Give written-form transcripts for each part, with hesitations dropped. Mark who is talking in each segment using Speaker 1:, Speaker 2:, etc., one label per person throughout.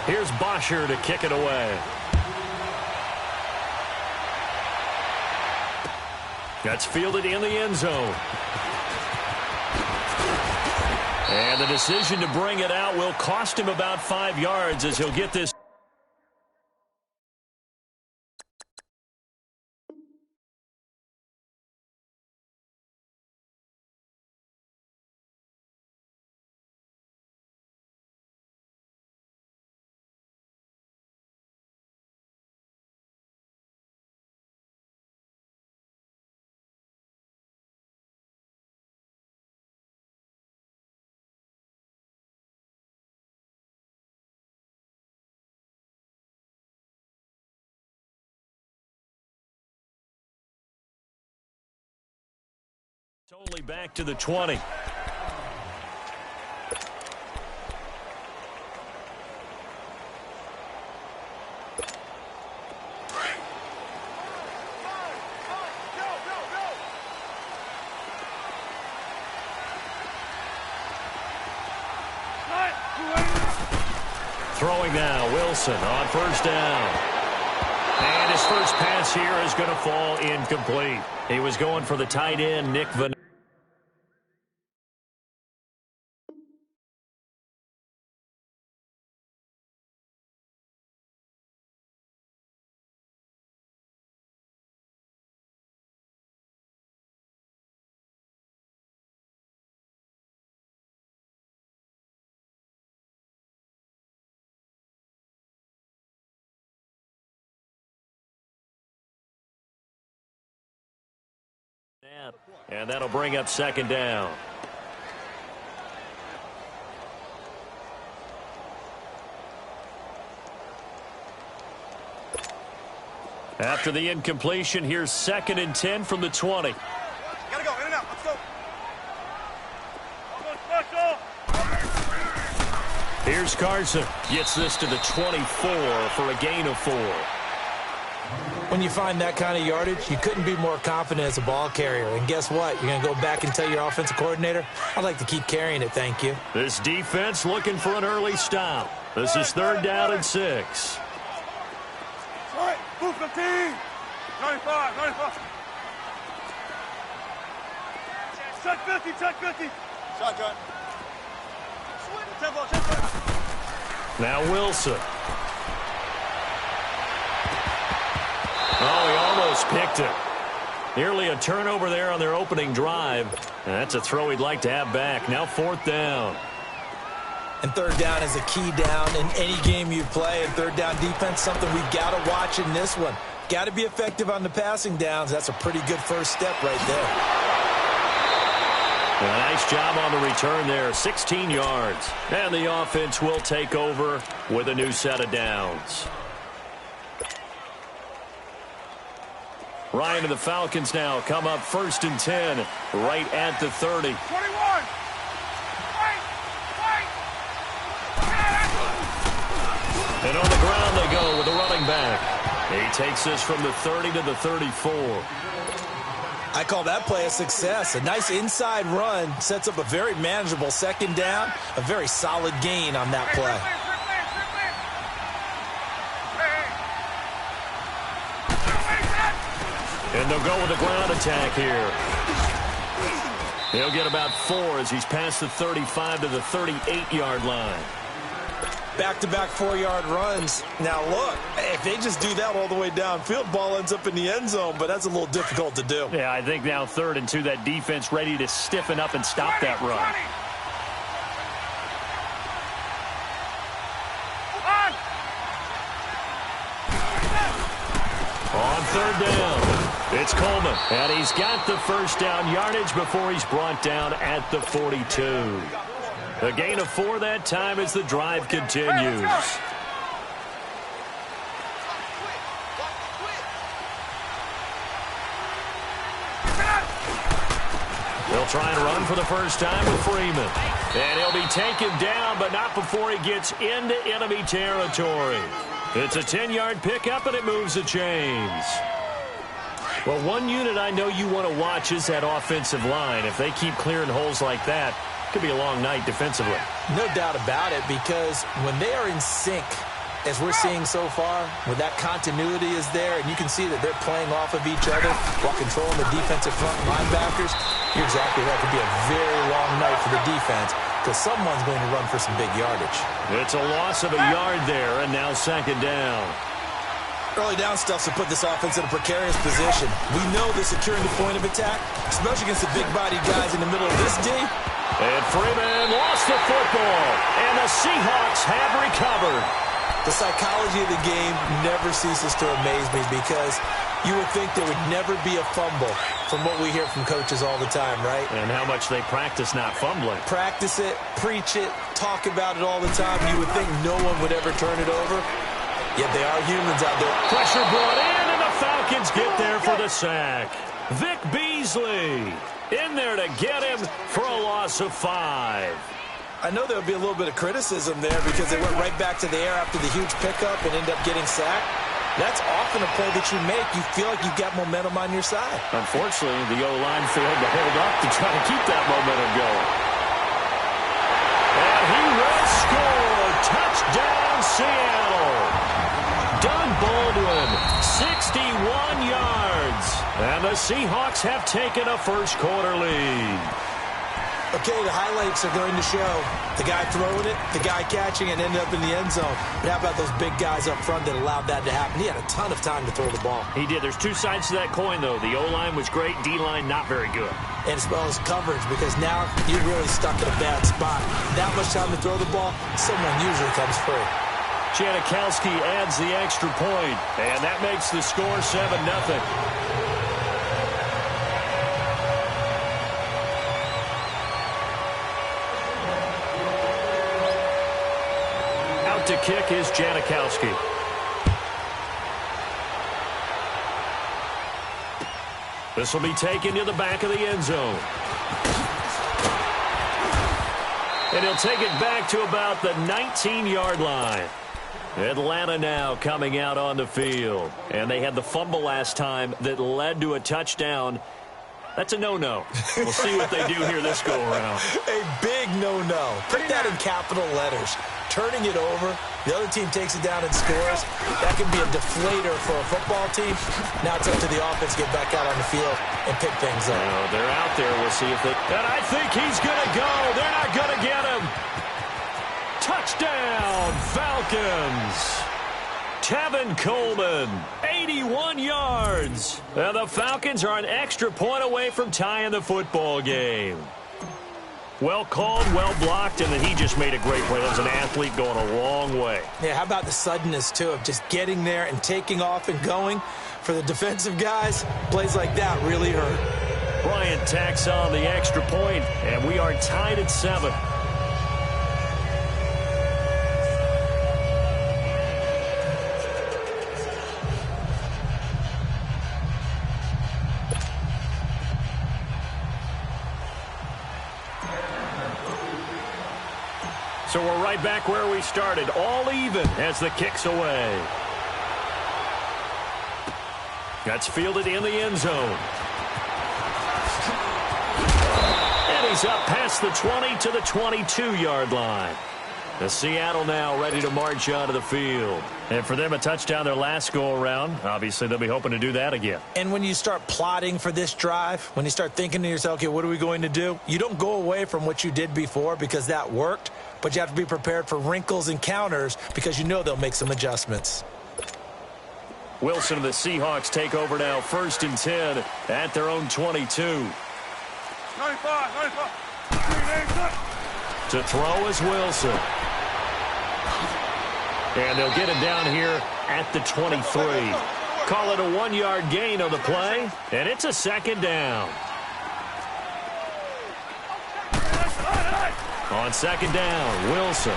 Speaker 1: Here's Bosher to kick it away. That's fielded in the end zone. And the decision to bring it out will cost him about 5 yards as he'll get this. It's only back to the 20. Throwing now, Wilson on first down. And his first pass here is going to fall incomplete. He was going for the tight end, Nick Van. And that'll bring up second down. After the incompletion, here's 2nd and 10 from the 20.
Speaker 2: Gotta go, in and out, let's go.
Speaker 1: Here's Carson. Gets this to the 24 for a gain of 4.
Speaker 3: When you find that kind of yardage, you couldn't be more confident as a ball carrier. And guess what? You're going to go back and tell your offensive coordinator, I'd like to keep carrying it, thank you.
Speaker 1: This defense looking for an early stop. This is 3rd down and 6.
Speaker 2: All right, move 15. 95, 95. Check 50, check 50. Shotgun. Tempo, tempo.
Speaker 1: Now Wilson. Oh, he almost picked it. Nearly a turnover there on their opening drive. And that's a throw he'd like to have back. Now 4th down.
Speaker 3: And 3rd down is a key down in any game you play. And 3rd down defense, something we got to watch in this one. Got to be effective on the passing downs. That's a pretty good first step right there.
Speaker 1: A nice job on the return there. 16 yards. And the offense will take over with a new set of downs. Ryan and the Falcons now come up 1st and 10 right at the 30.
Speaker 2: 21.
Speaker 1: And on the ground they go with the running back. He takes this from the 30 to the 34.
Speaker 3: I call that play a success. A nice inside run sets up a very manageable 2nd down. A very solid gain on that play.
Speaker 1: And they'll go with a ground attack here. He'll get about 4 as he's past the 35 to the 38-yard line.
Speaker 3: Back-to-back 4-yard runs. Now, look, if they just do that all the way downfield, ball ends up in the end zone, but that's a little difficult to do.
Speaker 1: Yeah, I think now 3rd and 2, that defense ready to stiffen up and stop that run. On 3rd down. It's Coleman, and he's got the first down yardage before he's brought down at the 42. A gain of 4 that time as the drive continues. They'll try and run for the first time with Freeman. And he'll be taken down, but not before he gets into enemy territory. It's a 10-yard pickup, and it moves the chains. Well, one unit I know you want to watch is that offensive line. If they keep clearing holes like that, it could be a long night defensively.
Speaker 3: No doubt about it, because when they are in sync, as we're seeing so far, when that continuity is there, and you can see that they're playing off of each other while controlling the defensive front linebackers, you're exactly right. It could be a very long night for the defense because someone's going to run for some big yardage.
Speaker 1: It's a loss of a yard there, and now second down.
Speaker 3: Early down stuff to put this offense in a precarious position. We know they're securing the point of attack, especially against the big-bodied guys in the middle of this D.
Speaker 1: And Freeman lost the football, and the Seahawks have recovered.
Speaker 3: The psychology of the game never ceases to amaze me because you would think there would never be a fumble from what we hear from coaches all the time, right?
Speaker 1: And how much they practice not fumbling.
Speaker 3: Practice it, preach it, talk about it all the time. You would think no one would ever turn it over. Yet they are humans out there.
Speaker 1: Pressure brought in, and the Falcons get there for the sack. Vic Beasley in there to get him for a loss of 5.
Speaker 3: I know there would be a little bit of criticism there because they went right back to the air after the huge pickup and end up getting sacked. That's often a play that you make. You feel like you've got momentum on your side.
Speaker 1: Unfortunately, the O-line failed to hold up to try to keep that momentum going. And he will score. Touchdown, Seattle. Doug Baldwin, 61 yards. And the Seahawks have taken a first-quarter lead.
Speaker 3: Okay, the highlights are going to show the guy throwing it, the guy catching it, and ended up in the end zone. But how about those big guys up front that allowed that to happen? He had a ton of time to throw the ball.
Speaker 1: He did. There's two sides to that coin, though. The O-line was great. D-line, not very good.
Speaker 3: And as well as coverage, because now you're really stuck in a bad spot. That much time to throw the ball, someone usually comes free.
Speaker 1: Janikowski adds the extra point, and that makes the score 7-0. Out to kick is Janikowski. This will be taken to the back of the end zone. And he'll take it back to about the 19-yard line. Atlanta now coming out on the field. And they had the fumble last time that led to a touchdown. That's a no-no. We'll see what they do here this go-around.
Speaker 3: A big no-no. Put that in capital letters. Turning it over, the other team takes it down and scores. That can be a deflator for a football team. Now it's up to the offense to get back out on the field and pick things up.
Speaker 1: They're out there. We'll see if they... And I think he's going to go. They're not going to get him. Touchdown, Falcons. Tevin Coleman, 81 yards. And the Falcons are an extra point away from tying the football game. Well called, well blocked, and then he just made a great play. That was an athlete going a long way.
Speaker 3: Yeah, how about the suddenness, too, of just getting there and taking off and going? For the defensive guys, plays like that really hurt.
Speaker 1: Bryant tacks on the extra point, and we are tied at 7. So we're right back where we started, all even as the kick's away. That's fielded in the end zone. And he's up past the 20 to the 22-yard line. The Seattle now ready to march onto the field. And for them, a touchdown their last go-around. Obviously, they'll be hoping to do that again.
Speaker 3: And when you start plotting for this drive, when you start thinking to yourself, okay, what are we going to do? You don't go away from what you did before because that worked, but you have to be prepared for wrinkles and counters because you know they'll make some adjustments.
Speaker 1: Wilson and the Seahawks take over now, 1st and 10 at their own 22.
Speaker 2: 95.
Speaker 1: To throw is Wilson. And they'll get it down here at the 23. Call it a 1-yard gain on the play, and it's a 2nd down. On 2nd down, Wilson.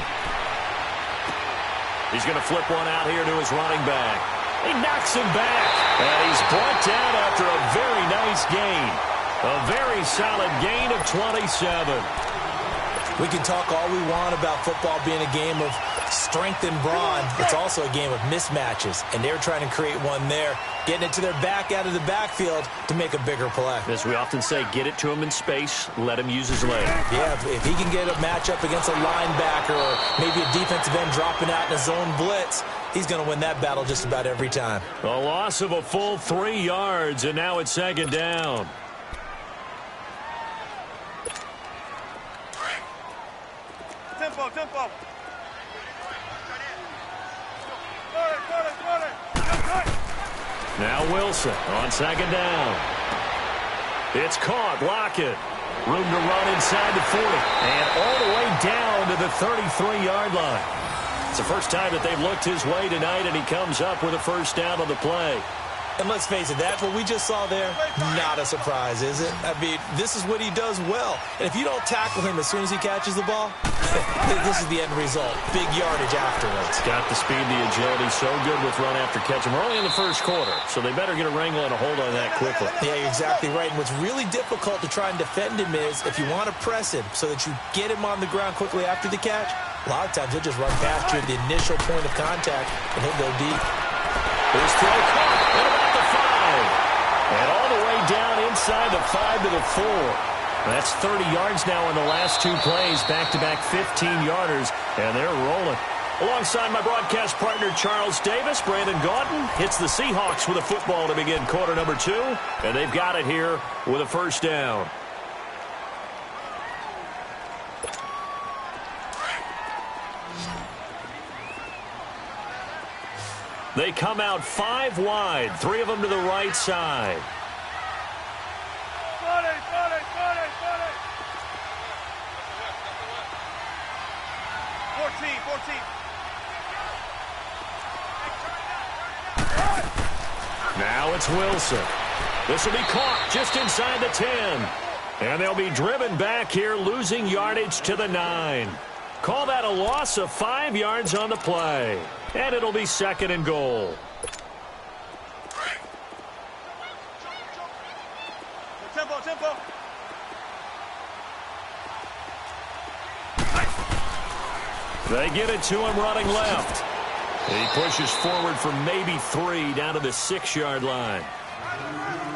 Speaker 1: He's going to flip one out here to his running back. He knocks him back, and he's brought down after a very nice gain. A very solid gain of 27.
Speaker 3: We can talk all we want about football being a game of strength and brawn. It's also a game of mismatches, and they're trying to create one there, getting it to their back out of the backfield to make a bigger play.
Speaker 1: As we often say, get it to him in space, let him use his leg.
Speaker 3: Yeah, if he can get a matchup against a linebacker or maybe a defensive end dropping out in a zone blitz, he's going to win that battle just about every time.
Speaker 1: A loss of a full 3 yards, and now it's second down.
Speaker 2: Tempo.
Speaker 1: Now Wilson on second down. It's caught. Lockett. Room to run inside the 40. And all the way down to the 33-yard line. It's the first time that they've looked his way tonight, and he comes up with a first down on the play.
Speaker 3: And let's face it, that's what we just saw there. Not a surprise, is it? I mean, this is what he does well. And if you don't tackle him as soon as he catches the ball, this is the end result. Big yardage afterwards.
Speaker 1: Got the speed, the agility, so good with run after catch. And we're only in the first quarter, so they better get a wrangle and a hold on that quickly.
Speaker 3: Yeah, you're exactly right. And what's really difficult to try and defend him is if you want to press him so that you get him on the ground quickly after the catch, a lot of times he'll just run past you at the initial point of contact, and he'll go deep.
Speaker 1: Here's throw caught at about the 5. And all the way down inside the 5 to the 4. That's 30 yards now in the last 2 plays. Back-to-back 15-yarders, and they're rolling. Alongside my broadcast partner, Charles Davis, Brandon Gaunton hits the Seahawks with a football to begin quarter number 2. And they've got it here with a first down. They come out 5 wide, 3 of them to the right side.
Speaker 2: 14.
Speaker 1: Now it's Wilson. This will be caught just inside the 10. And they'll be driven back here, losing yardage to the 9. Call that a loss of 5 yards on the play. And it'll be second and goal.
Speaker 2: Tempo.
Speaker 1: They get it to him running left. He pushes forward for maybe 3 down to the 6-yard line.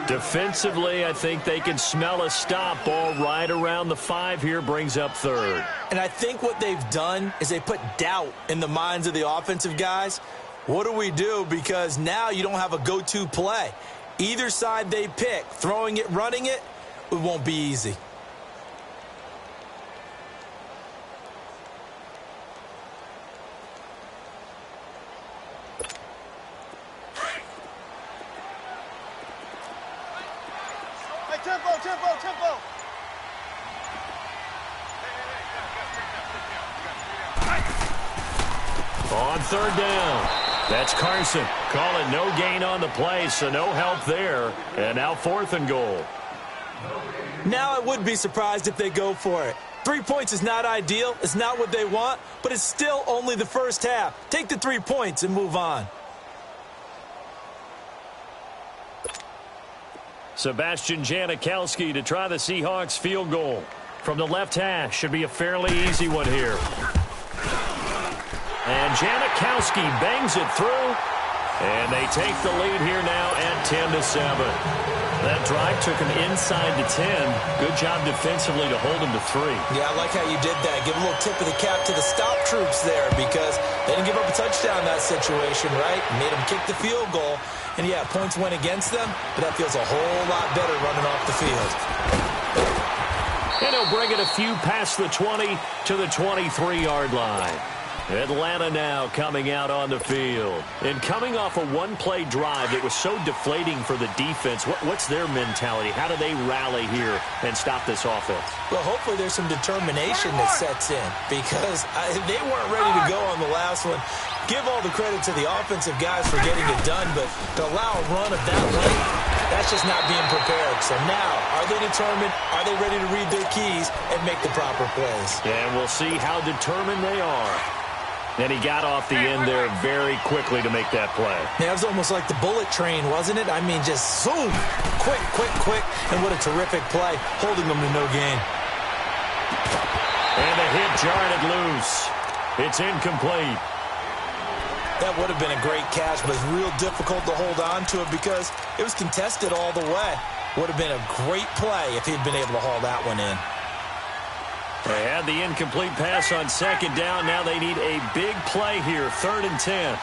Speaker 1: Defensively, I think they can smell a stop. Ball right around the 5 here, brings up third.
Speaker 3: And I think what they've done is they put doubt in the minds of the offensive guys. What do we do? Because now you don't have a go-to play. Either side they pick, throwing it, running it, it won't be easy.
Speaker 2: Tempo.
Speaker 1: On third down, that's Carson. Call it no gain on the play, so no help there. And now 4th and goal.
Speaker 3: Now I would be surprised if they go for it. 3 points is not ideal. It's not what they want, but it's still only the first half. Take the 3 points and move on.
Speaker 1: Sebastian Janikowski to try the Seahawks field goal. From the left hash, should be a fairly easy one here. And Janikowski bangs it through. And they take the lead here now at 10-7. That drive took him inside to 10. Good job defensively to hold him to 3.
Speaker 3: Yeah, I like how you did that. Give a little tip of the cap to the stop troops there because they didn't give up a touchdown in that situation, right? Made them kick the field goal. And, yeah, points went against them, but that feels a whole lot better running off the field.
Speaker 1: And he'll bring it a few past the 20 to the 23-yard line. Atlanta now coming out on the field. And coming off a one-play drive that was so deflating for the defense, what's their mentality? How do they rally here and stop this offense?
Speaker 3: Well, hopefully there's some determination that sets in because they weren't ready to go on the last one. Give all the credit to the offensive guys for getting it done, but to allow a run of that length, that's just not being prepared. So now, are they determined? Are they ready to read their keys and make the proper plays?
Speaker 1: And we'll see how determined they are. And he got off the end there very quickly to make that play.
Speaker 3: Yeah, it was almost like the bullet train, wasn't it? I mean, just zoom, quick. And what a terrific play, holding them to no gain.
Speaker 1: And the hit jarred it loose. It's incomplete.
Speaker 3: That would have been a great catch, but it's real difficult to hold on to it because it was contested all the way. Would have been a great play if he'd been able to haul that one in.
Speaker 1: They had the incomplete pass on second down. Now they need a big play here, 3rd and 10.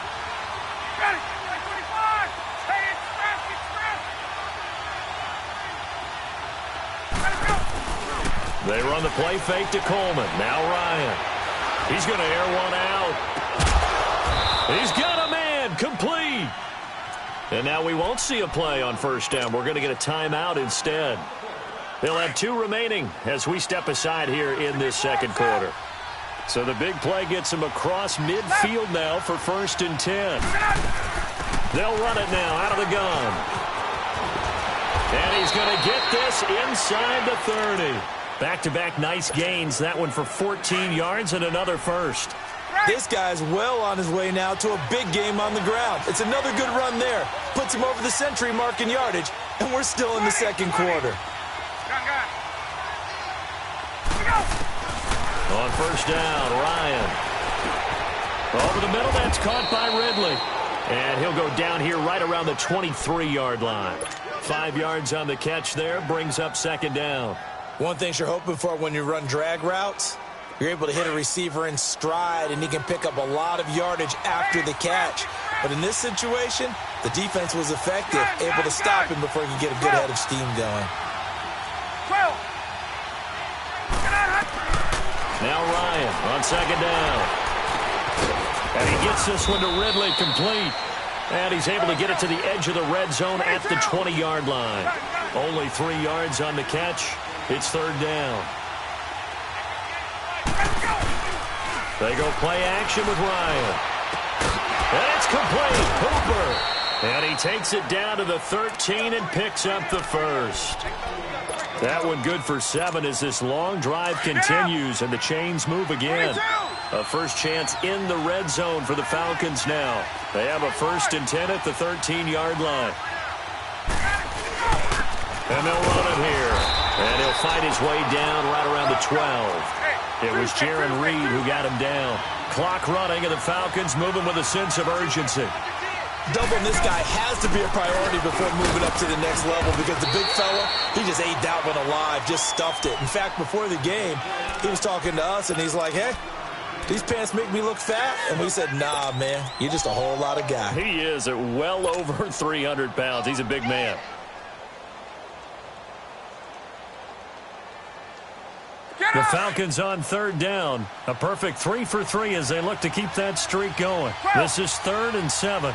Speaker 1: They run the play fake to Coleman. Now Ryan. He's going to air one out. He's got a man. Complete. And now we won't see a play on first down. We're going to get a timeout instead. They'll have 2 remaining as we step aside here in this second quarter. So the big play gets him across midfield now for 1st and 10. They'll run it now out of the gun. And he's going to get this inside the 30. Back-to-back nice gains. That one for 14 yards and another first.
Speaker 3: This guy's well on his way now to a big game on the ground. It's another good run there. Puts him over the century mark in yardage, and we're still in the second quarter.
Speaker 1: On first down, Ryan. Over the middle, that's caught by Ridley. And he'll go down here right around the 23-yard line. 5 yards on the catch there, brings up second down.
Speaker 3: One thing you're hoping for when you run drag routes, you're able to hit a receiver in stride, and he can pick up a lot of yardage after the catch. But in this situation, the defense was effective, able to stop him before he could get a good head of steam going.
Speaker 1: Now Ryan on second down. And he gets this one to Ridley complete. And he's able to get it to the edge of the red zone at the 20-yard line. Only 3 yards on the catch. It's 3rd down. They go play action with Ryan. And it's complete. Hooper. And he takes it down to the 13 and picks up the first. That one good for 7 as this long drive continues and the chains move again. A first chance in the red zone for the Falcons now. They have a 1st and 10 at the 13-yard line. And they'll run it here. And he'll fight his way down right around the 12. It was Jaron Reed who got him down. Clock running, and the Falcons moving with a sense of urgency.
Speaker 3: Doubling this guy has to be a priority before moving up to the next level because the big fella, he just ate that one alive, just stuffed it. In fact, before the game, he was talking to us, and he's like, hey, these pants make me look fat? And we said, nah, man, you're just a whole lot of guy.
Speaker 1: He is at well over 300 pounds. He's a big man. The Falcons on 3rd down. A perfect 3 for 3 as they look to keep that streak going. This is 3rd and 7.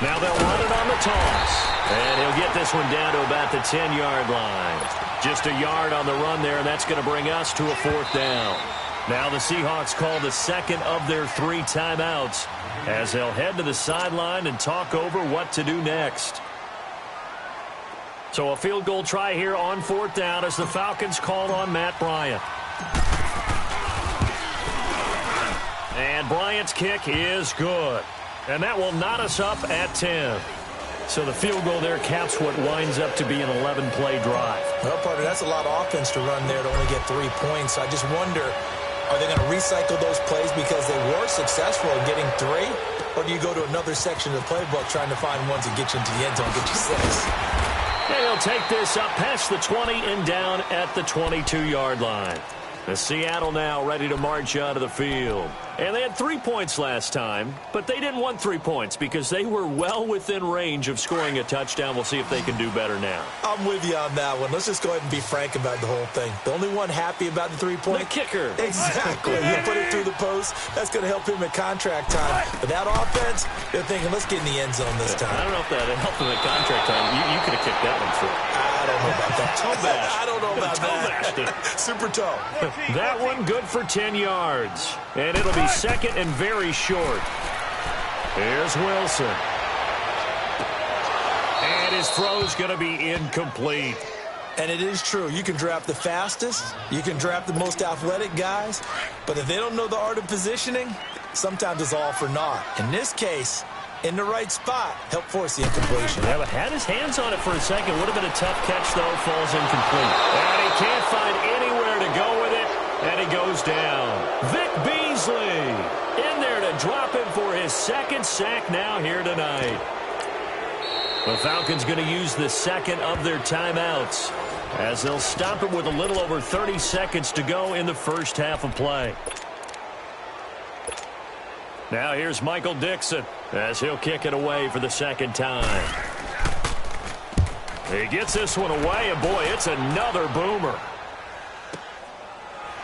Speaker 1: Now they'll run it on the toss. And he'll get this one down to about the 10-yard line. Just a yard on the run there, and that's going to bring us to a 4th down. Now the Seahawks call the second of their 3 timeouts as they'll head to the sideline and talk over what to do next. So a field goal try here on 4th down as the Falcons call on Matt Bryant. And Bryant's kick is good. And that will knot us up at 10. So the field goal there caps what winds up to be an 11-play drive.
Speaker 3: Well, partner, that's a lot of offense to run there to only get 3 points. I just wonder, are they going to recycle those plays because they were successful in getting 3? Or do you go to another section of the playbook trying to find ones that get you into the end zone and get you 6?
Speaker 1: And he'll take this up past the 20 and down at the 22-yard line. The Seattle now ready to march out of the field. And they had 3 points last time, but they didn't want 3 points because they were well within range of scoring a touchdown. We'll see if they can do better now.
Speaker 3: I'm with you on that one. Let's just go ahead and be frank about the whole thing. The only one happy about the 3-point?
Speaker 1: The kicker.
Speaker 3: Exactly. You put it through the post. That's going to help him at contract time. But that offense, they're thinking, let's get in the end zone this time.
Speaker 1: I don't know if that helped him at contract time. You could have kicked that one through.
Speaker 3: I don't know about that.
Speaker 1: Toe bash.
Speaker 3: I don't know about that. Super toe.
Speaker 1: That one good for 10 yards. And it'll be second and very short. Here's Wilson. And his throw's going to be incomplete.
Speaker 3: And it is true. You can draft the fastest. You can draft the most athletic guys. But if they don't know the art of positioning, sometimes it's all for naught. In this case, in the right spot. Help force the incompletion.
Speaker 1: Yeah, but had his hands on it for a second. Would have been a tough catch, though. Falls incomplete. And he can't find anywhere to go with it. And he goes down. Vic Beasley in there to drop him for his second sack now here tonight. The Falcons going to use the second of their timeouts as they'll stop it with a little over 30 seconds to go in the first half of play. Now here's Michael Dixon as he'll kick it away for the second time. He gets this one away, and boy, it's another boomer.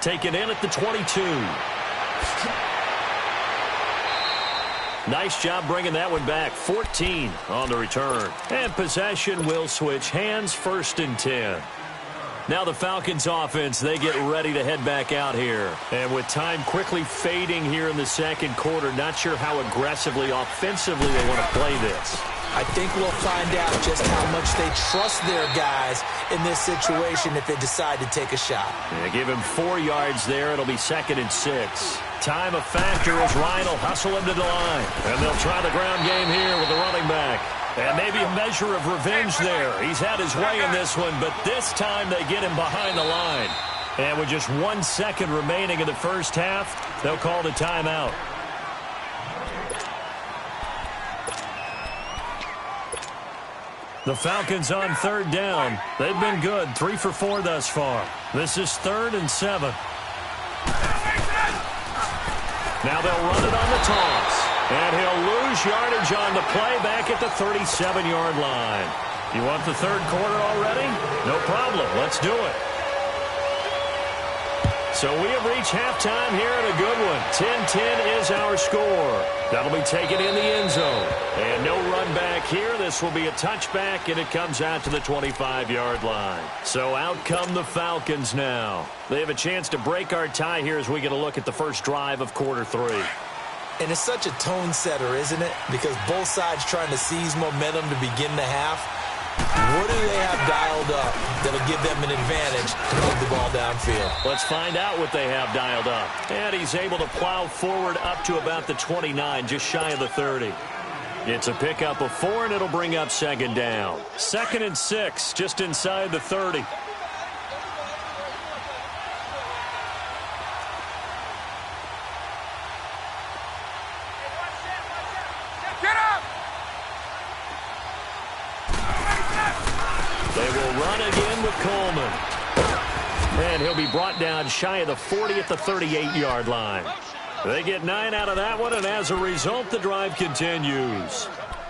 Speaker 1: Taken in at the 22. Nice job bringing that one back. 14 on the return. And possession will switch hands, 1st and 10. Now the Falcons offense, they get ready to head back out here. And with time quickly fading here in the second quarter, not sure how aggressively, offensively they want to play this.
Speaker 3: I think we'll find out just how much they trust their guys in this situation if they decide to take a shot.
Speaker 1: Yeah, give him 4 yards there. It'll be 2nd and 6. Time a factor as Ryan will hustle him to the line. And they'll try the ground game here with the running back. And maybe a measure of revenge there. He's had his way in this one, but this time they get him behind the line. And with just 1 second remaining in the first half, they'll call the timeout. The Falcons on 3rd down. They've been good, 3 for 4 thus far. This is 3rd and 7. Now they'll run it on the toss. And he'll lose yardage on the play back at the 37-yard line. You want the third quarter already? No problem. Let's do it. So we have reached halftime here in a good one. 10-10 is our score. That'll be taken in the end zone. And no run back here. This will be a touchback, and it comes out to the 25-yard line. So out come the Falcons now. They have a chance to break our tie here as we get a look at the first drive of quarter 3.
Speaker 3: And it's such a tone setter, isn't it? Because both sides trying to seize momentum to begin the half. What do they have dialed up that'll give them an advantage to move the ball downfield?
Speaker 1: Let's find out what they have dialed up. And he's able to plow forward up to about the 29, just shy of the 30. It's a pickup of 4, and it'll bring up 2nd down. 2nd and 6, just inside the 30. Coleman. And he'll be brought down shy of the 40 at the 38-yard line. They get 9 out of that one, and as a result, the drive continues.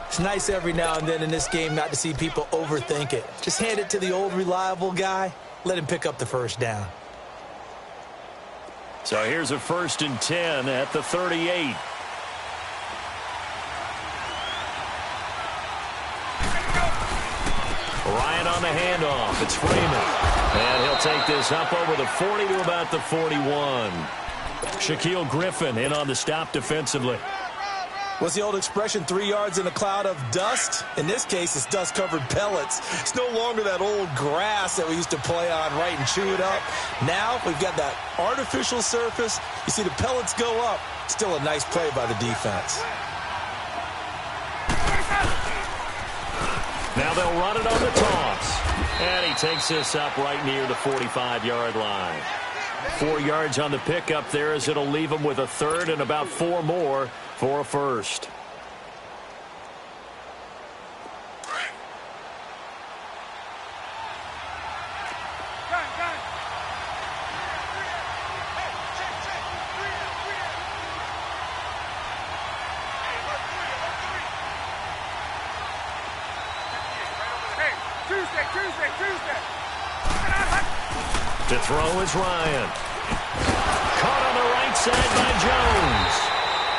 Speaker 3: It's nice every now and then in this game not to see people overthink it. Just hand it to the old reliable guy. Let him pick up the first down.
Speaker 1: So here's a 1st and 10 at the 38. Ryan on the handoff. It's Freeman. And he'll take this up over the 40 to about the 41. Shaquille Griffin in on the stop defensively.
Speaker 3: What's the old expression, 3 yards in a cloud of dust? In this case, it's dust-covered pellets. It's no longer that old grass that we used to play on, right, and chew it up. Now we've got that artificial surface. You see the pellets go up. Still a nice play by the defense.
Speaker 1: Now they'll run it on the toss. And he takes this up right near the 45-yard line. 4 yards on the pickup there as it'll leave him with a 3rd and about 4 more for a 1st. To throw is Ryan. Caught on the right side by Jones.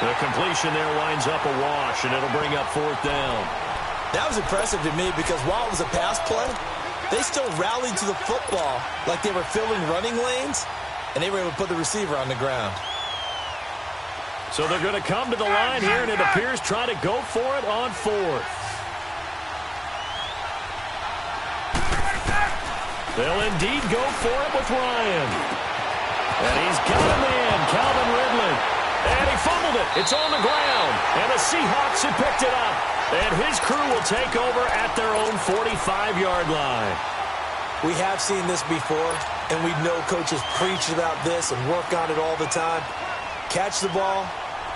Speaker 1: The completion there winds up a wash, and it'll bring up 4th down.
Speaker 3: That was impressive to me because while it was a pass play, they still rallied to the football like they were filling running lanes, and they were able to put the receiver on the ground.
Speaker 1: So they're going to come to the line here, and it appears try to go for it on 4th. They'll indeed go for it with Ryan. And he's got a man, Calvin Ridley. And he fumbled it. It's on the ground. And the Seahawks have picked it up. And his crew will take over at their own 45-yard line.
Speaker 3: We have seen this before, and we know coaches preach about this and work on it all the time. Catch the ball.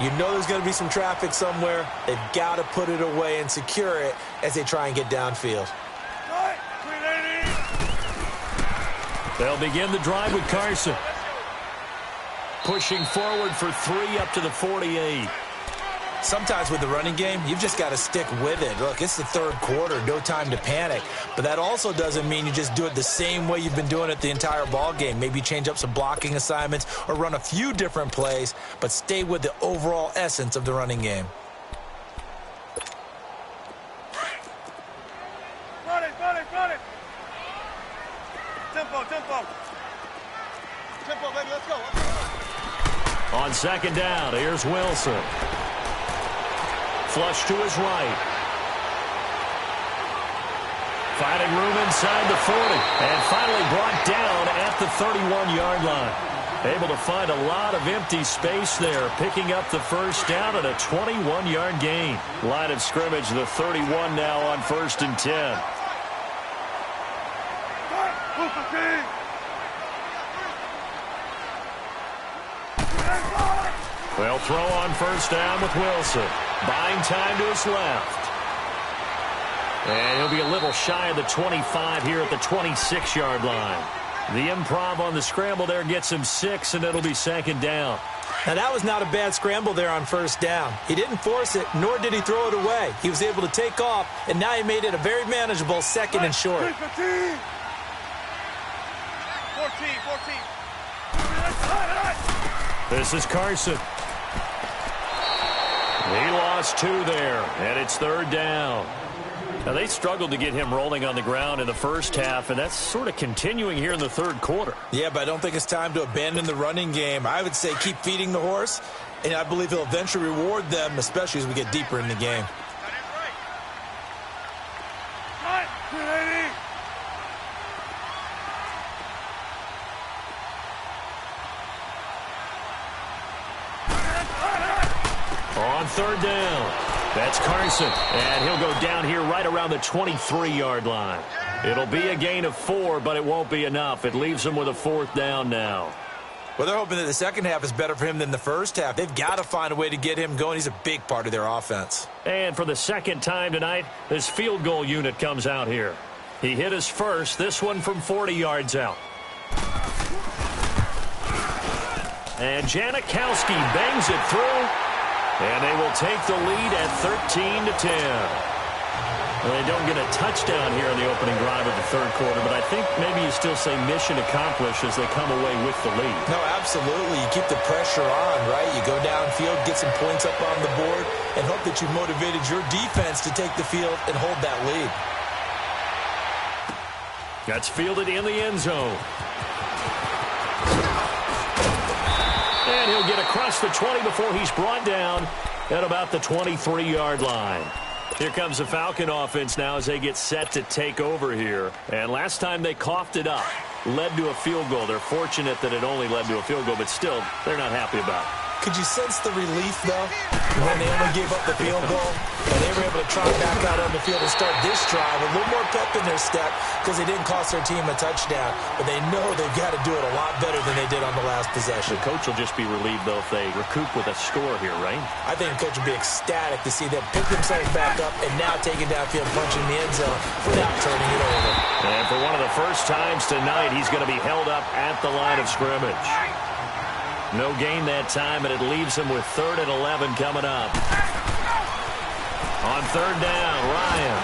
Speaker 3: You know there's going to be some traffic somewhere. They've got to put it away and secure it as they try and get downfield.
Speaker 1: They'll begin the drive with Carson. Pushing forward for 3 up to the 48.
Speaker 3: Sometimes with the running game, you've just got to stick with it. Look, it's the third quarter, no time to panic. But that also doesn't mean you just do it the same way you've been doing it the entire ball game. Maybe change up some blocking assignments or run a few different plays, but stay with the overall essence of the running game.
Speaker 2: Run it, run it, run it. Tempo, tempo. Tempo, baby, let's go.
Speaker 1: On second down, here's Wilson. Flush to his right. Finding room inside the 40. And finally brought down at the 31-yard line. Able to find a lot of empty space there. Picking up the first down at a 21-yard gain. Line of scrimmage, the 31 now on 1st and 10. They'll throw on first down with Wilson. Buying time to his left. And he'll be a little shy of the 25 here at the 26-yard line. The improv on the scramble there gets him 6, and it'll be second down.
Speaker 3: Now, that was not a bad scramble there on first down. He didn't force it, nor did he throw it away. He was able to take off, and now he made it a very manageable 2nd and short.
Speaker 2: 14.
Speaker 1: This is Carson. He lost 2 there, and it's 3rd down. Now, they struggled to get him rolling on the ground in the first half, and that's sort of continuing here in the 3rd quarter.
Speaker 3: Yeah, but I don't think it's time to abandon the running game. I would say keep feeding the horse, and I believe he'll eventually reward them, especially as we get deeper in the game.
Speaker 1: On 3rd down, that's Carson, and he'll go down here right around the 23-yard line. It'll be a gain of 4, but it won't be enough. It leaves him with a 4th down now.
Speaker 3: Well, they're hoping that the second half is better for him than the first half. They've got to find a way to get him going. He's a big part of their offense.
Speaker 1: And for the second time tonight, this field goal unit comes out here. He hit his first, this one from 40 yards out. And Janikowski bangs it through. And they will take the lead at 13-10. Well, they don't get a touchdown here in the opening drive of the 3rd quarter, but I think maybe you still say mission accomplished as they come away with the lead.
Speaker 3: No, absolutely. You keep the pressure on, right? You go downfield, get some points up on the board, and hope that you motivated your defense to take the field and hold that lead.
Speaker 1: That's fielded in the end zone. And he'll get across the 20 before he's brought down at about the 23-yard line. Here comes the Falcon offense now as they get set to take over here. And last time they coughed it up, led to a field goal. They're fortunate that it only led to a field goal, but still, they're not happy about it.
Speaker 3: Could you sense the relief, though, when they only gave up the field goal? And they were able to trot back out on the field and start this drive with a little more pep in their step because they didn't cost their team a touchdown. But they know they've got to do it a lot better than they did on the last possession.
Speaker 1: The coach will just be relieved, though, if they recoup with a score here, right?
Speaker 3: I think the coach will be ecstatic to see them pick themselves back up and now taking downfield, punching the end zone without turning it over.
Speaker 1: And for one of the first times tonight, he's going to be held up at the line of scrimmage. No gain that time, and it leaves him with 3rd and 11 coming up. On 3rd down, Ryan.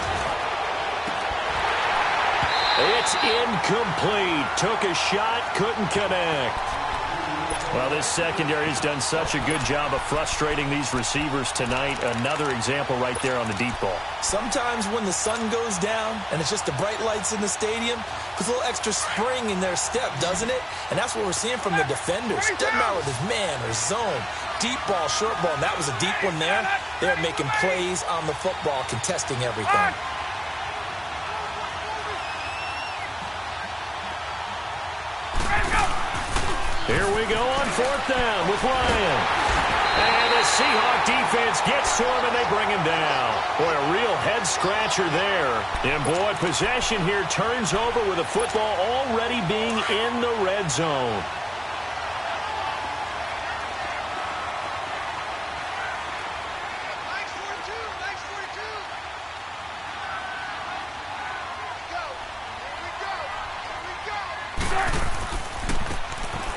Speaker 1: It's incomplete. Took a shot, couldn't connect. Well, this secondary has done such a good job of frustrating these receivers tonight. Another example right there on the deep ball.
Speaker 3: Sometimes when the sun goes down and it's just the bright lights in the stadium, puts a little extra spring in their step, doesn't it? And that's what we're seeing from the defenders. Doesn't matter whether it's man or zone, deep ball, short ball, and that was a deep one there. They're making plays on the football, contesting everything. Here
Speaker 1: we go on 4th down with Ryan. And the Seahawk defense gets to him, and they bring him down. Boy, a real head-scratcher there. And, boy, possession here turns over with the football already being in the red zone.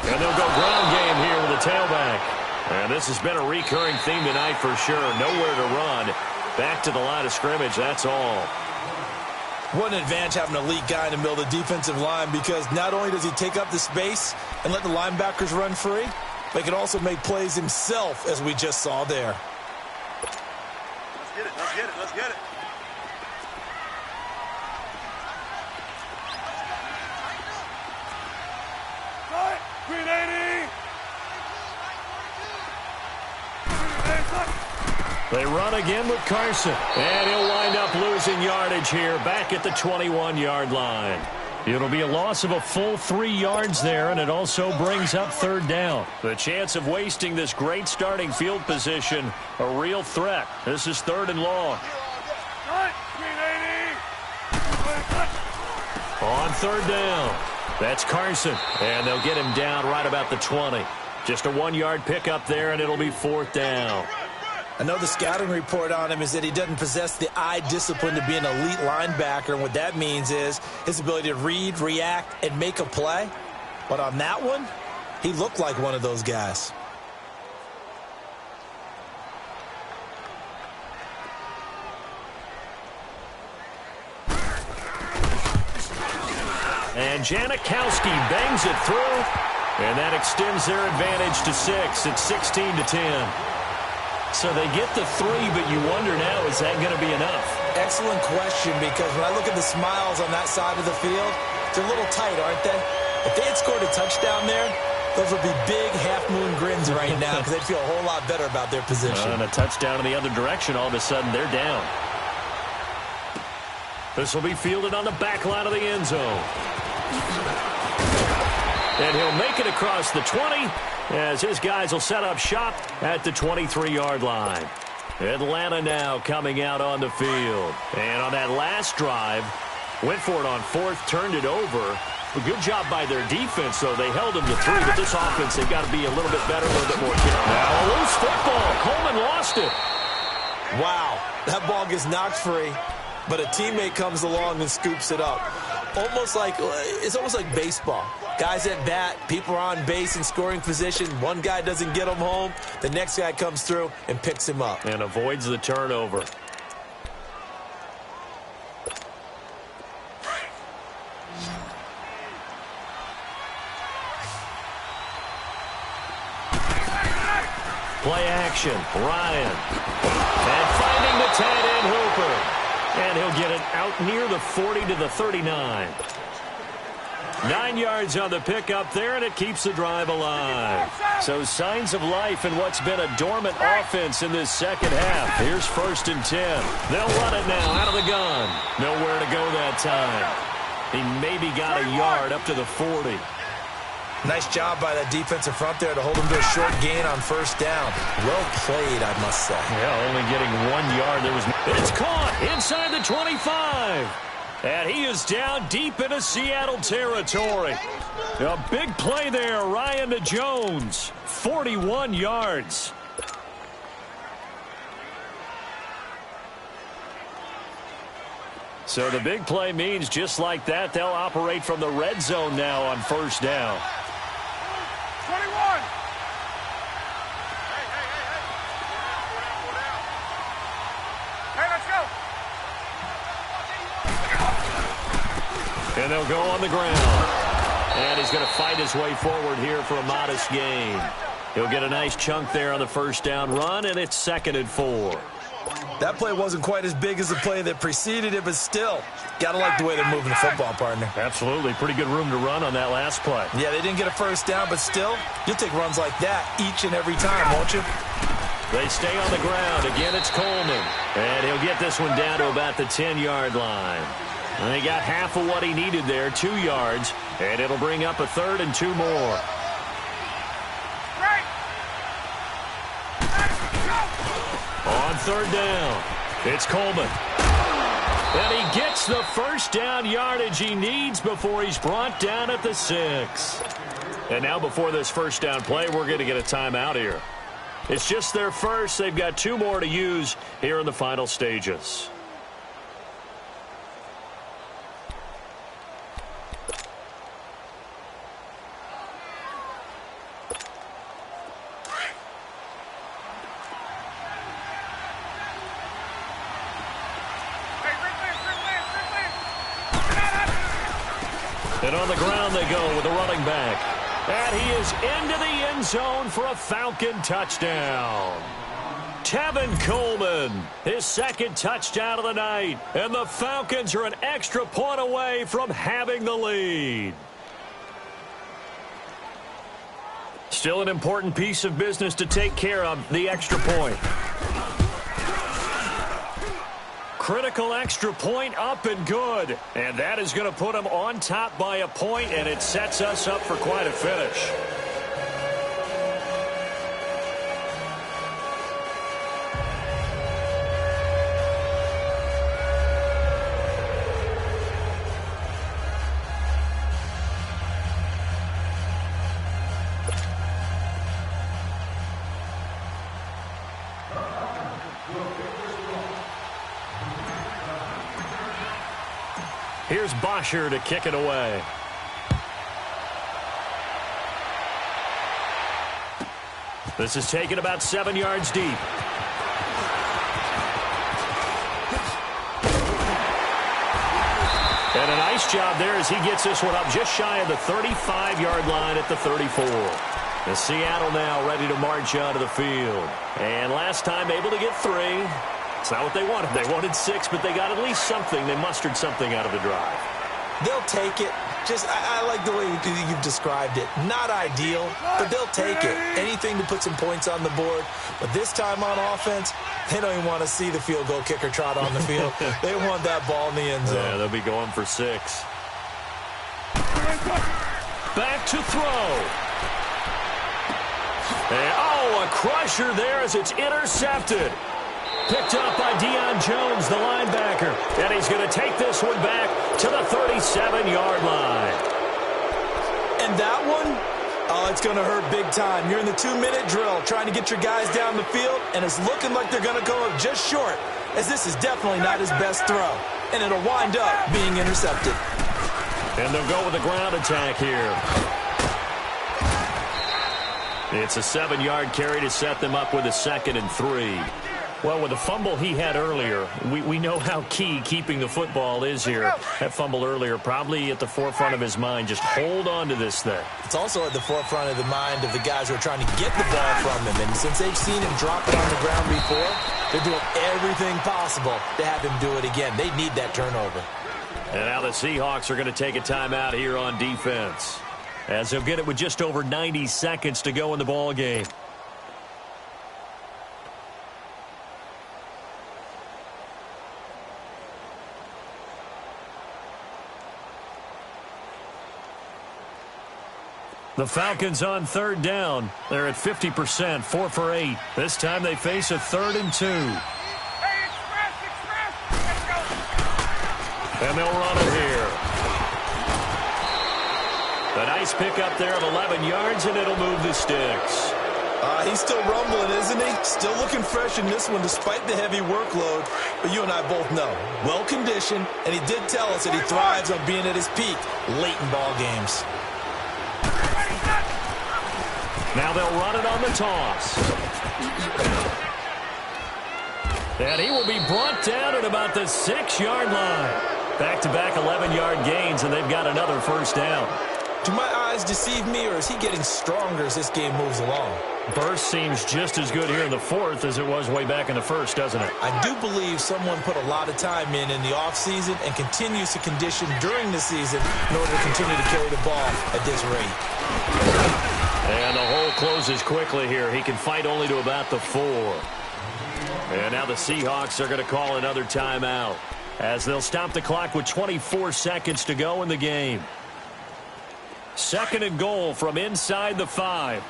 Speaker 1: And they'll go ground game here with a tailback. And this has been a recurring theme tonight for sure. Nowhere to run. Back to the line of scrimmage, that's all.
Speaker 3: What an advantage having an elite guy in the middle of the defensive line, because not only does he take up the space and let the linebackers run free, but he can also make plays himself, as we just saw there.
Speaker 2: Let's get it, let's get it, let's get it. Green 80!
Speaker 1: They run again with Carson. And he'll wind up losing yardage here back at the 21-yard line. It'll be a loss of a full 3 yards there, and it also brings up third down. The chance of wasting this great starting field position, a real threat. This is third and long. On third down, that's Carson. And they'll get him down right about the 20. Just a 1-yard pickup there, and it'll be fourth down.
Speaker 3: I know the scouting report on him is that he doesn't possess the eye discipline to be an elite linebacker, and what that means is his ability to read, react, and make a play. But on that one, he looked like one of those guys.
Speaker 1: And Janikowski bangs it through, and that extends their advantage to 6. It's 16-10. So they get the 3, but you wonder now, is that going to be enough?
Speaker 3: Excellent question, because when I look at the smiles on that side of the field, they're a little tight, aren't they? If they had scored a touchdown there, those would be big half-moon grins right now, because they'd feel a whole lot better about their position.
Speaker 1: And a touchdown in the other direction, all of a sudden they're down. This will be fielded on the back line of the end zone. And he'll make it across the 20, as his guys will set up shop at the 23-yard line. Atlanta now coming out on the field. And on that last drive, went for it on fourth, turned it over. A good job by their defense, though. They held him to 3, but this offense, they've got to be a little bit better, a little bit more careful. Now a loose football. Coleman lost it.
Speaker 3: Wow, that ball gets knocked free, but a teammate comes along and scoops it up. It's almost like baseball. Guys at bat, people are on base in scoring position. One guy doesn't get him home. The next guy comes through and picks him up.
Speaker 1: And avoids the turnover. Play action, Ryan. And finding the tight end Hooper. And he'll get it out near the 40 to the 39. 9 yards on the pickup there, and it keeps the drive alive. So signs of life in what's been a dormant offense in this second half. Here's 1st and 10. They'll run it now out of the gun. Nowhere to go that time. He maybe got a yard up to the 40.
Speaker 3: Nice job by that defensive front there to hold him to a short gain on first down. Well played, I must say.
Speaker 1: Yeah, only getting 1 yard. It's caught inside the 25. And he is down deep into Seattle territory. A big play there, Ryan to Jones. 41 yards. So the big play means just like that, they'll operate from the red zone now on first down.
Speaker 2: 21! Hey, let's go!
Speaker 1: And they'll go on the ground. And he's going to fight his way forward here for a modest gain. He'll get a nice chunk there on the first down run, and it's 2nd and 4.
Speaker 3: That play wasn't quite as big as the play that preceded it, but still, got to like the way they're moving the football, partner.
Speaker 1: Absolutely. Pretty good room to run on that last play.
Speaker 3: Yeah, they didn't get a first down, but still, you'll take runs like that each and every time, won't you?
Speaker 1: They stay on the ground. Again, it's Coleman. And he'll get this one down to about the 10-yard line. And he got half of what he needed there, 2 yards. And it'll bring up a 3rd and 2 more.
Speaker 2: Right!
Speaker 1: third down. It's Coleman. And he gets the first down yardage he needs before he's brought down at the 6. And now before this first down play, we're going to get a timeout here. It's just their first. They've got 2 more to use here in the final stages. And on the ground they go with the running back. And he is into the end zone for a Falcon touchdown. Tevin Coleman, his second touchdown of the night. And the Falcons are an extra point away from having the lead. Still an important piece of business to take care of, the extra point. Critical extra point up and good. And that is going to put them on top by a point, and it sets us up for quite a finish. Here's Bosher to kick it away. This is taken about 7 yards deep. And a nice job there as he gets this one up just shy of the 35-yard line at the 34. And Seattle now ready to march out of the field. And last time able to get 3. It's not what they wanted. They wanted 6, but they got at least something. They mustered something out of the drive.
Speaker 3: They'll take it. I like the way you've described it. Not ideal, but they'll take it. Anything to put some points on the board. But this time on offense, they don't even want to see the field goal kicker trot on the field. They want that ball in the end zone.
Speaker 1: Yeah, they'll be going for 6. Back to throw. And, a crusher there as it's intercepted. Picked up by Deion Jones, the linebacker. And he's going to take this one back to the 37-yard line.
Speaker 3: And that one, it's going to hurt big time. You're in the 2-minute drill trying to get your guys down the field, and it's looking like they're going to go just short, as this is definitely not his best throw. And it'll wind up being intercepted.
Speaker 1: And they'll go with the ground attack here. It's a 7-yard carry to set them up with a 2nd and 3. Well, with the fumble he had earlier, we know how key keeping the football is here. That fumble earlier probably at the forefront of his mind. Just hold on to this thing.
Speaker 3: It's also at the forefront of the mind of the guys who are trying to get the ball from him. And since they've seen him drop it on the ground before, they're doing everything possible to have him do it again. They need that turnover.
Speaker 1: And now the Seahawks are going to take a timeout here on defense, as they'll get it with just over 90 seconds to go in the ball game. The Falcons on 3rd down. They're at 50%, 4 for 8. This time they face a 3rd and 2.
Speaker 2: Hey, express. Let's go.
Speaker 1: And they'll run it here. A nice pickup there of 11 yards, and it'll move the sticks.
Speaker 3: He's still rumbling, isn't he? Still looking fresh in this one despite the heavy workload. But you and I both know, well-conditioned, and he did tell us that he thrives on being at his peak late in ball games.
Speaker 1: Now they'll run it on the toss. And he will be brought down at about the 6-yard line. Back-to-back 11-yard gains, and they've got another first down.
Speaker 3: Do my eyes deceive me, or is he getting stronger as this game moves along?
Speaker 1: Burst seems just as good here in the 4th as it was way back in the 1st, doesn't it?
Speaker 3: I do believe someone put a lot of time in the offseason and continues to condition during the season in order to continue to carry the ball at this rate.
Speaker 1: And the hole closes quickly here. He can fight only to about the 4. And now the Seahawks are going to call another timeout, as they'll stop the clock with 24 seconds to go in the game. 2nd and goal from inside the 5.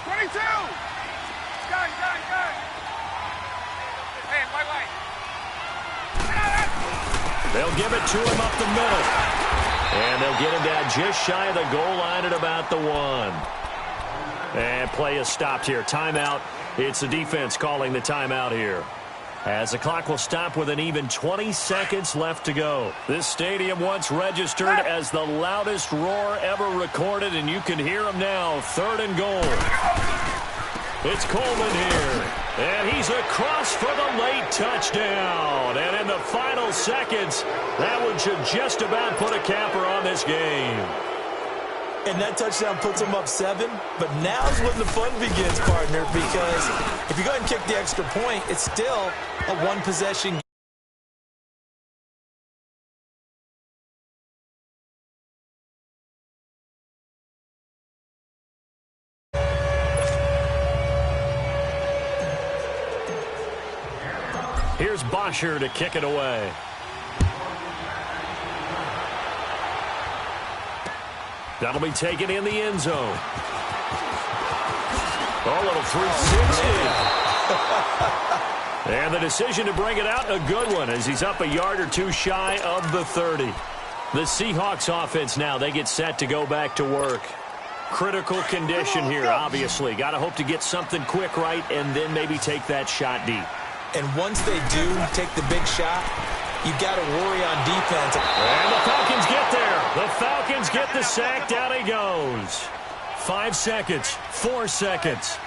Speaker 2: 22. Gun.
Speaker 1: They'll give it to him up the middle. And they'll get him down just shy of the goal line at about the 1. And play is stopped here. Timeout. It's the defense calling the timeout here, as the clock will stop with an even 20 seconds left to go. This stadium once registered as the loudest roar ever recorded, and you can hear him now. 3rd and goal. It's Coleman here, and he's across for the late touchdown. And in the final seconds, that one should just about put a capper on this game.
Speaker 3: And that touchdown puts them up 7. But now's when the fun begins, partner, because if you go ahead and kick the extra point, it's still a one-possession game.
Speaker 1: Here's Bosher to kick it away. That'll be taken in the end zone. A little 360. And the decision to bring it out, a good one, as he's up a yard or two shy of the 30. The Seahawks offense now, they get set to go back to work. Critical condition here, obviously. Got to hope to get something quick right and then maybe take that shot deep.
Speaker 3: And once they do take the big shot, you got to worry on defense.
Speaker 1: And the Falcons get there. The Falcons get the sack. Down he goes. 5 seconds, 4 seconds,